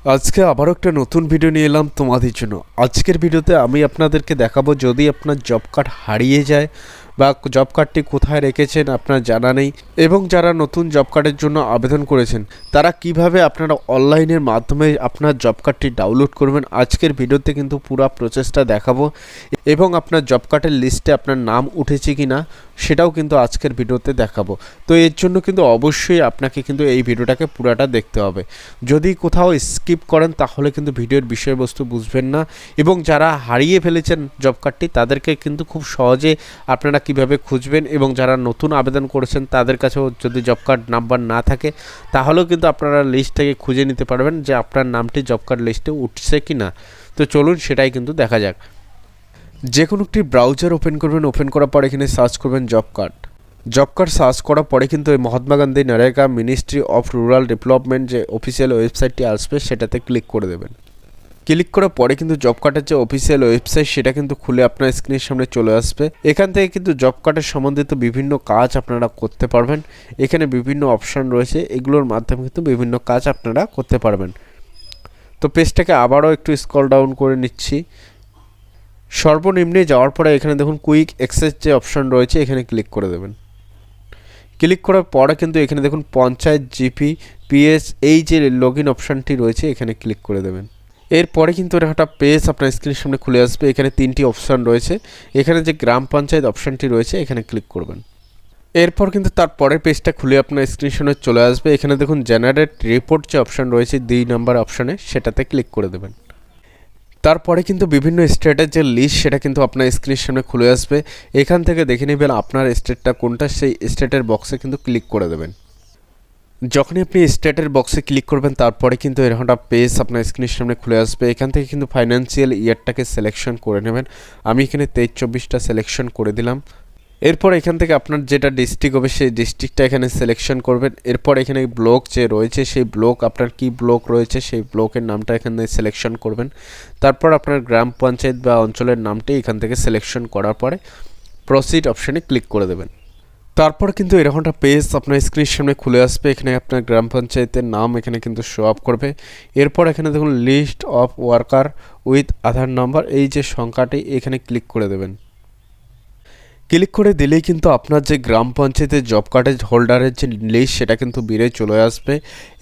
আজকে আবারও একটা নতুন ভিডিও নিয়ে এলাম তোমাদের জন্য। আজকের ভিডিওতে আমি আপনাদেরকে দেখাবো, যদি আপনার জব কার্ড হারিয়ে যায় বা জব কার্ডটি কোথায় রেখেছেন আপনার জানা নেই, এবং যারা নতুন জব কার্ডের জন্য আবেদন করেছেন তারা কিভাবে আপনারা অনলাইনের মাধ্যমে আপনার জব কার্ডটি ডাউনলোড করবেন। আজকের ভিডিওতে কিন্তু পুরো প্রসেসটা দেখাবো, এবং আপনার জব কার্ডের লিস্টে আপনার নাম উঠেছে কি না সেটাও কিন্তু আজকের ভিডিওতে দেখাবো। তো এর জন্য কিন্তু অবশ্যই আপনাকে কিন্তু এই ভিডিওটাকে পুরাটা দেখতে হবে। যদি কোথাও স্কিপ করেন তাহলে কিন্তু ভিডিওর বিষয়বস্তু বুঝবেন না, এবং যারা হারিয়ে ফেলেছেন জব কার্ডটি তাদেরকে কিন্তু খুব সহজে আপনারা কিভাবে খুঁজবেন, এবং যারা নতুন আবেদন করেছেন তাদের কাছেও যদি জব কার্ড নাম্বার না থাকে তাহলেও কিন্তু আপনারা লিস্ট থেকে খুঁজে নিতে পারবেন যে আপনার নামটি জব কার্ড লিস্টে উঠছে কি না। তো চলুন সেটাই কিন্তু দেখা যাক। যে কোনো একটি ব্রাউজার ওপেন করবেন, ওপেন করার পর এখানে সার্চ করবেন job card. Job card search করার পরে কিন্তু এই Mahatma Gandhi NREGA ministry of rural development যে অফিসিয়াল ওয়েবসাইটটি আসবে সেটাতে ক্লিক করে দেবেন। ক্লিক করার পরে কিন্তু জব কার্ডের যে অফিসিয়াল ওয়েবসাইট সেটা কিন্তু খুলে আপনার স্ক্রিনের সামনে চলে আসবে। এখান থেকে কিন্তু জব কার্ডের সম্বন্ধিত বিভিন্ন কাজ আপনারা করতে পারবেন। এখানে বিভিন্ন অপশান রয়েছে, এগুলোর মাধ্যমে কিন্তু বিভিন্ন কাজ আপনারা করতে পারবেন। তো পেজটাকে আবারও একটু স্ক্রল ডাউন করে নিচ্ছি। সর্বনিম্নে যাওয়ার পরে এখানে দেখুন কুইক অ্যাক্সেস যে অপশান রয়েছে এখানে ক্লিক করে দেবেন। ক্লিক করার পরে কিন্তু এখানে দেখুন পঞ্চায়েত জিপি পিএস এই যে লগ ইন অপশানটি রয়েছে এখানে ক্লিক করে দেবেন। এরপরে কিন্তু একটা পেজ আপনার স্ক্রিনের সামনে খুলে আসবে। এখানে তিনটি অপশান রয়েছে, এখানে যে গ্রাম পঞ্চায়েত অপশানটি রয়েছে এখানে ক্লিক করবেন। এরপর কিন্তু তার পরের পেজটা খুলে আপনার স্ক্রিনের সামনে চলে আসবে। এখানে দেখুন জেনারেট রিপোর্ট যে অপশান রয়েছে 2 নম্বর অপশানে সেটাতে ক্লিক করে দেবেন। তারপরে কিন্তু বিভিন্ন স্টেটের যে লিস্ট সেটা কিন্তু আপনার স্ক্রিনের সামনে খুলে আসবে। এখান থেকে দেখে নেবেন আপনার স্টেটটা কোনটা, সেই স্টেটের বক্সে কিন্তু ক্লিক করে দেবেন। যখনই আপনি স্টেটের বক্সে ক্লিক করবেন তারপরে কিন্তু এরকম একটা পেজ আপনার স্ক্রিনের সামনে খুলে আসবে। এখান থেকে কিন্তু ফাইন্যান্সিয়াল ইয়ারটাকে সিলেকশন করে নেবেন। আমি এখানে 23-24টা সিলেকশন করে দিলাম। এরপর এখান থেকে আপনার যেটা ডিস্ট্রিক্ট হবে সেই ডিস্ট্রিক্টটা এখানে সিলেকশন করবেন। এরপর এখানে ব্লক যে রয়েছে সেই ব্লক, আপনার কি ব্লক রয়েছে সেই ব্লকের নামটা এখানে সিলেকশন করবেন। তারপর আপনার গ্রাম পঞ্চায়েত বা অঞ্চলের নামটি এখান থেকে সিলেকশন করার পরে প্রসিড অপশানে ক্লিক করে দেবেন। তারপর কিন্তু এরকম একটা পেজ আপনার স্ক্রিনের সামনে খুলে আসবে। এখানে আপনার গ্রাম পঞ্চায়েতের নাম এখানে কিন্তু শো আপ করবে। এরপর এখানে দেখুন list of worker with Aadhaar number এই যে সংখ্যাটি এখানে ক্লিক করে দেবেন। ক্লিক করে দিলেই কিন্তু আপনার যে গ্রাম পঞ্চায়েতের জব কার্ডের হোল্ডারের যে লিস্ট সেটা কিন্তু বেড়ে চলে আসবে।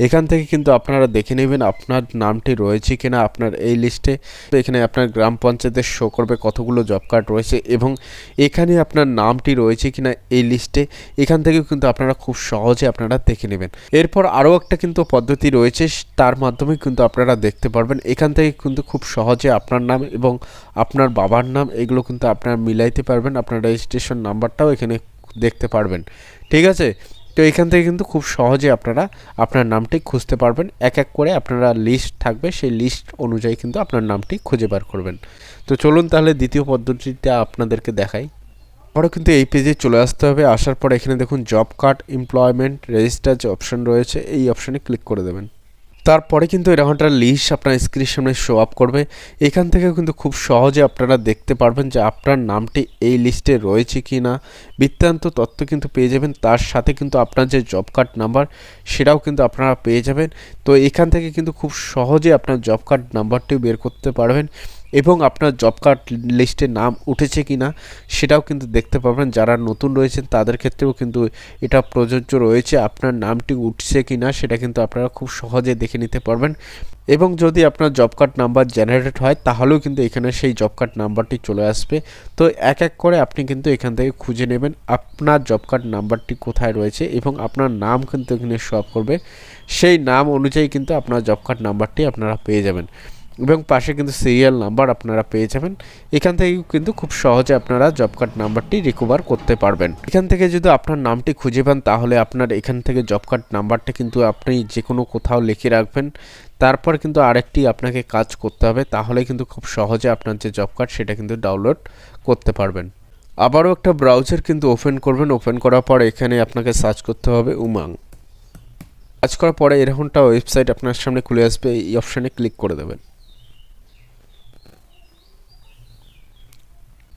এখান থেকে কিন্তু আপনারা দেখে নেবেন আপনার নামটি রয়েছে কিনা আপনার এই লিস্টে। এখানে আপনার গ্রাম পঞ্চায়েতের শো করবে কতগুলো জব কার্ড রয়েছে, এবং এখানে আপনার নামটি রয়েছে কিনা এই লিস্টে। এখান থেকেও কিন্তু আপনারা খুব সহজে আপনারা দেখে নেবেন। এরপর আরও একটা কিন্তু পদ্ধতি রয়েছে, তার মাধ্যমে কিন্তু আপনারা দেখতে পারবেন। এখান থেকে কিন্তু খুব সহজে আপনার নাম এবং আপনার বাবার নাম এগুলো কিন্তু আপনারা মিলাইতে পারবেন। আপনার রেজিস্ট্রেশন নাম্বারটাও এখানে দেখতে পারবেন। ঠিক আছে, তো এখান থেকে কিন্তু খুব সহজে আপনারা আপনার নামটি খুঁজতে পারবেন। এক এক করে আপনারা লিস্ট থাকবে, সেই লিস্ট অনুযায়ী কিন্তু আপনার নামটি খুঁজে বার করবেন। তো চলুন তাহলে দ্বিতীয় পদ্ধতিটা আপনাদেরকে দেখাই। আবারও কিন্তু এই পেজে চলে আসতে হবে। আসার পর এখানে দেখুন জব কার্ড এমপ্লয়মেন্ট রেজিস্টার যে অপশন রয়েছে এই অপশানে ক্লিক করে দেবেন। তারপরে কিন্তু এরকম একটা লিস্ট আপনার স্ক্রিনের সামনে শো আপ করবে। এখান থেকে কিন্তু খুব সহজে আপনারা দেখতে পারবেন যে আপনার নামটি এই লিস্টে রয়েছে কি না, বৃত্তান্ত তথ্য কিন্তু পেয়ে যাবেন। তার সাথে কিন্তু আপনার যে জব কার্ড নাম্বার সেটাও কিন্তু আপনারা পেয়ে যাবেন। তো এখান থেকে কিন্তু খুব সহজে আপনার জব কার্ড নাম্বারটিও বের করতে পারবেন, এবং আপনার জব কার্ড লিস্টে নাম উঠেছে কি না সেটাও কিন্তু দেখতে পাবেন। যারা নতুন রয়েছেন তাদের ক্ষেত্রেও কিন্তু এটা প্রযোজ্য রয়েছে, আপনার নামটি উঠছে কি না সেটা কিন্তু আপনারা খুব সহজে দেখে নিতে পারবেন। এবং যদি আপনার জব কার্ড নাম্বার জেনারেট হয় তাহলেও কিন্তু এখানে সেই জব কার্ড নাম্বারটি চলে আসবে। তো এক এক করে আপনি কিন্তু এখান থেকে খুঁজে নেবেন আপনার জব কার্ড নাম্বারটি কোথায় রয়েছে, এবং আপনার নাম কিন্তু এখানে শো আপ করবে। সেই নাম অনুযায়ী কিন্তু আপনার জব কার্ড নাম্বারটি আপনারা পেয়ে যাবেন, এবং পাশে কিন্তু সিরিয়াল নাম্বার আপনারা পেয়ে যাবেন। এখান থেকে কিন্তু খুব সহজে আপনারা জব কার্ড নাম্বারটি রিকভার করতে পারবেন। এখান থেকে যদি আপনার নামটি খুঁজে পান তাহলে আপনার এখান থেকে জব কার্ড নাম্বারটা কিন্তু আপনি যে কোনো কোথাও লিখে রাখবেন। তারপর কিন্তু আরেকটি আপনাকে কাজ করতে হবে, তাহলে কিন্তু খুব সহজে আপনার যে জব কার্ড সেটা কিন্তু ডাউনলোড করতে পারবেন। আবারও একটা ব্রাউজার কিন্তু ওপেন করবেন। ওপেন করার পর এখানে আপনাকে সার্চ করতে হবে উমাং। সার্চ করার পরে এরকমটা ওয়েবসাইট আপনার সামনে খুলে আসবে, এই অপশানে ক্লিক করে দেবেন।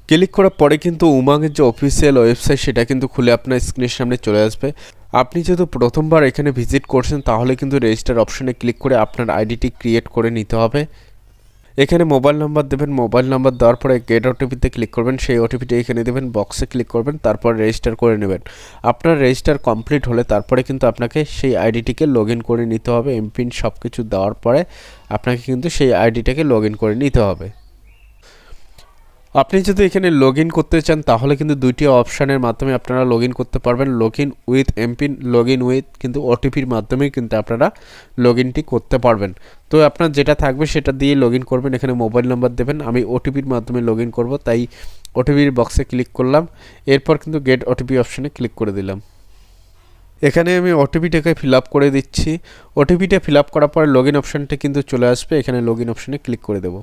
ক্লিক করার পরে কিন্তু উমাংয়ের যে অফিসিয়াল ওয়েবসাইট সেটা কিন্তু খুলে আপনার স্ক্রিনের সামনে চলে আসবে। আপনি যেহেতু প্রথমবার এখানে ভিজিট করছেন তাহলে কিন্তু রেজিস্টার অপশনে ক্লিক করে আপনার আইডিটি ক্রিয়েট করে নিতে হবে। এখানে মোবাইল নাম্বার দেবেন, মোবাইল নাম্বার দেওয়ার পরে গেট ওটিপিতে ক্লিক করবেন, সেই ওটিপিটি এখানে দেবেন, বক্সে ক্লিক করবেন, তারপর রেজিস্টার করে নেবেন। আপনার রেজিস্টার কমপ্লিট হলে তারপরে কিন্তু আপনাকে সেই আইডিটিকে লগ ইন করে নিতে হবে। এমপিন সব কিছু দেওয়ার পরে আপনাকে কিন্তু সেই আইডিটাকে লগ ইন করে নিতে হবে। আপনি যদি এখানে লগ ইন করতে চান তাহলে কিন্তু দুইটি অপশানের মাধ্যমে আপনারা লগ ইন করতে পারবেন। Log in with MPIN, log in with কিন্তু ওটিপির মাধ্যমেই কিন্তু আপনারা লগ ইনটি করতে পারবেন। তো আপনার যেটা থাকবে সেটা দিয়ে লগ ইন করবেন। এখানে মোবাইল নাম্বার দেবেন, আমি ওটিপির মাধ্যমে লগ ইন করবো তাই ওটিপির বক্সে ক্লিক করলাম। এরপর কিন্তু গেট ওটিপি অপশানে ক্লিক করে দিলাম। এখানে আমি ওটিপিটাকে ফিল আপ করে দিচ্ছি। ওটিপিটা ফিল আপ করার পরে লগ ইন অপশানটা কিন্তু চলে আসবে। এখানে লগ ইন অপশানে ক্লিক করে দেবো।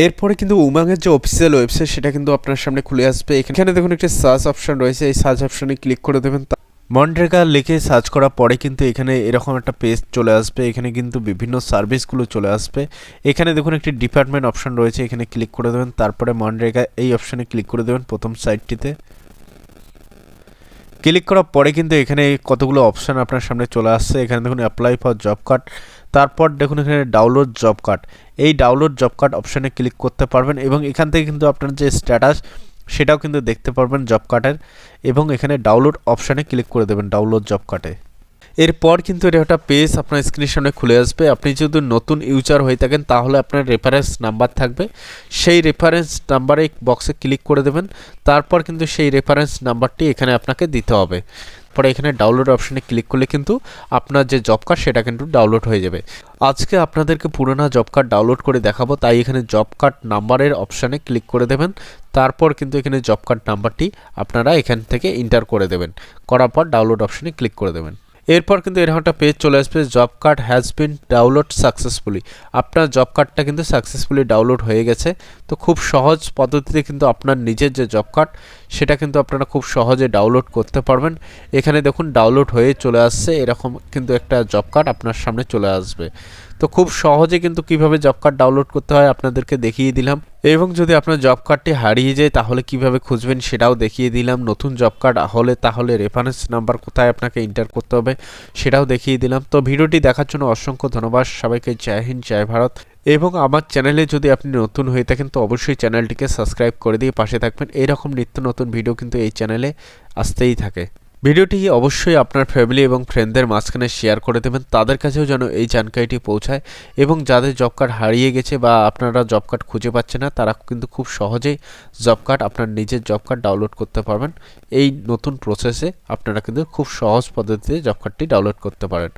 এরপরে কিন্তু উমাংয়ের যে অফিসিয়াল ওয়েবসাইট সেটা কিন্তু আপনার সামনে খুলে আসবে। এখানে দেখুন একটা সার্চ অপশন রয়েছে, এই সার্চ অপশনে ক্লিক করে দেবেন। মনরেগা লিখে সার্চ করার পরে কিন্তু এখানে এরকম একটা পেজ চলে আসবে। এখানে কিন্তু বিভিন্ন সার্ভিসগুলো চলে আসবে। এখানে দেখুন একটি ডিপার্টমেন্ট অপশন রয়েছে, এখানে ক্লিক করে দেবেন। তারপরে মনরেগা এই অপশনে ক্লিক করে দেবেন প্রথম সাইটটিতে। ক্লিক করার পরে কিন্তু এখানে কতগুলো অপশান আপনার সামনে চলে আসছে। এখানে দেখুন অ্যাপ্লাই ফর জব কার্ড, তারপর দেখুন এখানে ডাউনলোড জব কার্ড। এই ডাউনলোড জব কার্ড অপশানে ক্লিক করতে পারবেন এবং এখান থেকে কিন্তু আপনার যে স্ট্যাটাস সেটাও কিন্তু দেখতে পারবেন জব কার্ডের। এবং এখানে ডাউনলোড অপশানে ক্লিক করে দেবেন ডাউনলোড জব কার্ডে। এরপর কিন্তু এটা একটা পেজ আপনার স্ক্রিনের সামনে খুলে আসবে। আপনি যদি নতুন ইউজার হয়ে থাকেন তাহলে আপনার রেফারেন্স নাম্বার থাকবে, সেই রেফারেন্স নাম্বারে বক্সে ক্লিক করে দেবেন। তারপর কিন্তু সেই রেফারেন্স নাম্বারটি এখানে আপনাকে দিতে হবে। পরে এখানে ডাউনলোড অপশানে ক্লিক করলে কিন্তু আপনার যে জব কার্ড সেটা কিন্তু ডাউনলোড হয়ে যাবে। আজকে আপনাদেরকে পুরোনো জব কার্ড ডাউনলোড করে দেখাবো, তাই এখানে জব কার্ড নাম্বারের অপশানে ক্লিক করে দেবেন। তারপর কিন্তু এখানে জব কার্ড নাম্বারটি আপনারা এখান থেকে এন্টার করে দেবেন, করার পর ডাউনলোড অপশানে ক্লিক করে দেবেন। এরপর কিন্তু এরকম একটা পেজ চলে আসবে, job card has been download successfully. আপনার জব কার্ডটা কিন্তু সাকসেসফুলি ডাউনলোড হয়ে গেছে। তো খুব সহজ পদ্ধতিতে কিন্তু আপনার নিজের যে জব কার্ড সেটা কিন্তু আপনারা খুব সহজে ডাউনলোড করতে পারবেন। এখানে দেখুন ডাউনলোড হয়ে চলে আসছে, এরকম কিন্তু একটা জব কার্ড আপনার সামনে চলে আসবে। তো খুব সহজে কিন্তু কিভাবে জব কার্ড ডাউনলোড করতে হয় আপনাদেরকে দেখিয়ে দিলাম। এবং যদি আপনার জব কার্ডটি হারিয়ে যায় তাহলে কিভাবে খুঁজবেন সেটাও দেখিয়ে দিলাম। নতুন জব কার্ড হলে তাহলে রেফারেন্স নাম্বার কোথায় আপনাকে এন্টার করতে হবে সেটাও দেখিয়ে দিলাম। তো ভিডিওটি দেখার জন্য অসংখ্য ধন্যবাদ সবাইকে। জয় হিন্দ, জয় ভারত। এবং আমার চ্যানেলে যদি আপনি নতুন হয়ে থাকেন তো অবশ্যই চ্যানেলটিকে সাবস্ক্রাইব করে দিয়ে পাশে থাকবেন। এইরকম নিত্য নতুন ভিডিও কিন্তু এই চ্যানেলে আসতেই থাকে। ভিডিওটি অবশ্যই আপনার ফ্যামিলি এবং ফ্রেন্ডদের মাঝখানে শেয়ার করে দেবেন, তাদের কাছেও যেন এই জানকারিটি পৌঁছায়। এবং যাদের জব কার্ড হারিয়ে গেছে বা আপনারা জব কার্ড খুঁজে পাচ্ছেন না তারা কিন্তু খুব সহজেই জব কার্ড আপনার নিজের জব কার্ড ডাউনলোড করতে পারবেন। এই নতুন প্রসেসে আপনারা কিন্তু খুব সহজ পদ্ধতিতে জব কার্ডটি ডাউনলোড করতে পারেন।